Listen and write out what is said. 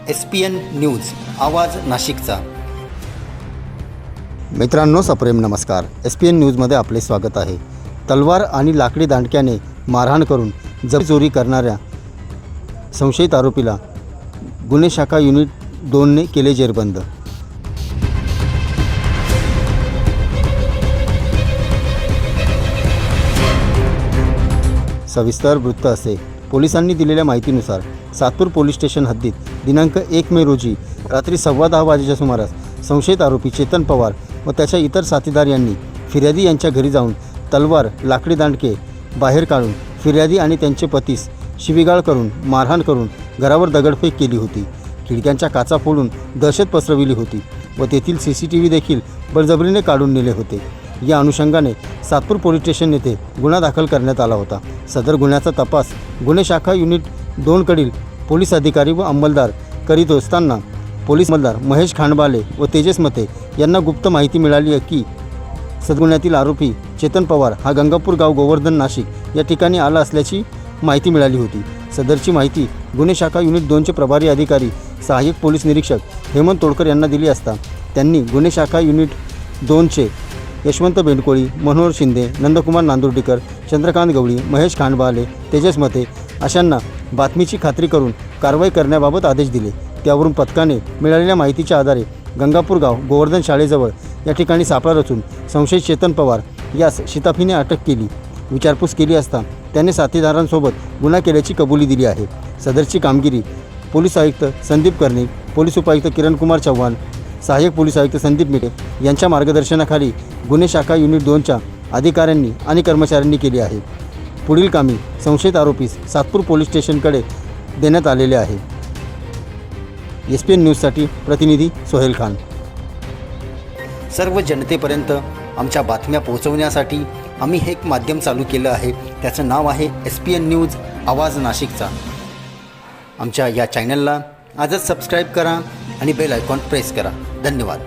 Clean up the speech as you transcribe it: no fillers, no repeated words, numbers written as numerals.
SPN news आवाज नाशिकचा। मित्रांनो सप्रेम नमस्कार। SPN न्यूजमध्ये आपले स्वागत आहे। तलवार आणि लाकडी दांडक्याने मारहाण करून चोरी करणाऱ्या संशयित आरोपीला गुन्हे शाखा युनिट 2ने केले जेरबंद। सविस्तर वृत्त असे। पोलिसांनी दिलेल्या माहितीनुसार सातपूर पोलीस स्टेशन हद्दीत दिनांक 1 मे रोजी रात्री 10:15 वाजेच्या सुमारास संशयित आरोपी चेतन पवार व त्याच्या इतर साथीदार यांनी फिर्यादी यांच्या घरी जाऊन तलवार लाकडी दांडके बाहेर काढून फिर्यादी आणि त्यांचे पतीस शिवीगाळ करून मारहाण करून घरावर दगडफेक केली होती। खिडक्यांच्या काचा फोडून दहशत पसरविली होती व तेथील CCTV देखील बळजबरीने काढून नेले होते। या अनुषंगाने सातपूर पोलीस स्टेशन येथे गुन्हा दाखल करण्यात आला होता। सदर गुन्ह्याचा तपास गुन्हे शाखा युनिट 2 कडील पोलीस अधिकारी व अंमलदार करीत असताना पोलीस अंमलदार महेश खांडबाले व तेजस मते यांना गुप्त माहिती मिळाली की सदगुन्ह्यातील आरोपी चेतन पवार हा गंगापूर गाव गोवर्धन नाशिक या ठिकाणी आला असल्याची माहिती मिळाली होती। सदरची माहिती गुन्हे शाखा युनिट 2चे प्रभारी अधिकारी सहाय्यक पोलीस निरीक्षक हेमंत तोडकर यांना दिली असता त्यांनी गुन्हे शाखा युनिट 2चे यशवंत बेंडकोळी, मनोहर शिंदे, नंदकुमार नांदुर्डीकर, चंद्रकांत गवळी, महेश खांडबाले, तेजस मते अशांना बातमीची खात्री करून कारवाई करण्याबाबत आदेश दिले। त्यावरून पथकाने मिळालेल्या माहितीच्या आधारे गंगापूर गाव गोवर्धन शाळेजवळ या ठिकाणी सापळा रचून संशयित चेतन पवार यास शिताफीने अटक केली। विचारपूस केली असता त्याने साथीदारांसोबत गुन्हा केल्याची कबुली दिली आहे। सदरची कामगिरी पोलीस आयुक्त संदीप कर्णिक, पोलीस उपायुक्त किरणकुमार चव्हाण, सहाय्यक पोलीस आयुक्त संदीप मिटे यांच्या मार्गदर्शनाखाली गुन्हे शाखा युनिट 2च्या अधिकाऱ्यांनी आणि कर्मचाऱ्यांनी केली आहे। पुढील कामी संशयित आरोपीस सातपूर पोलीस स्टेशनकडे देण्यात आलेले आहे। SPN न्यूजसाठी प्रतिनिधी सोहेल खान। सर्व जनतेपर्यंत आमच्या बातम्या पोहोचवण्यासाठी आम्ही हे एक माध्यम चालू केलं आहे। त्याचं नाव आहे SPN न्यूज आवाज नाशिकचा। आमच्या या चॅनलला आजच सबस्क्राईब करा आणि बेल आयकॉन प्रेस करा। धन्यवाद।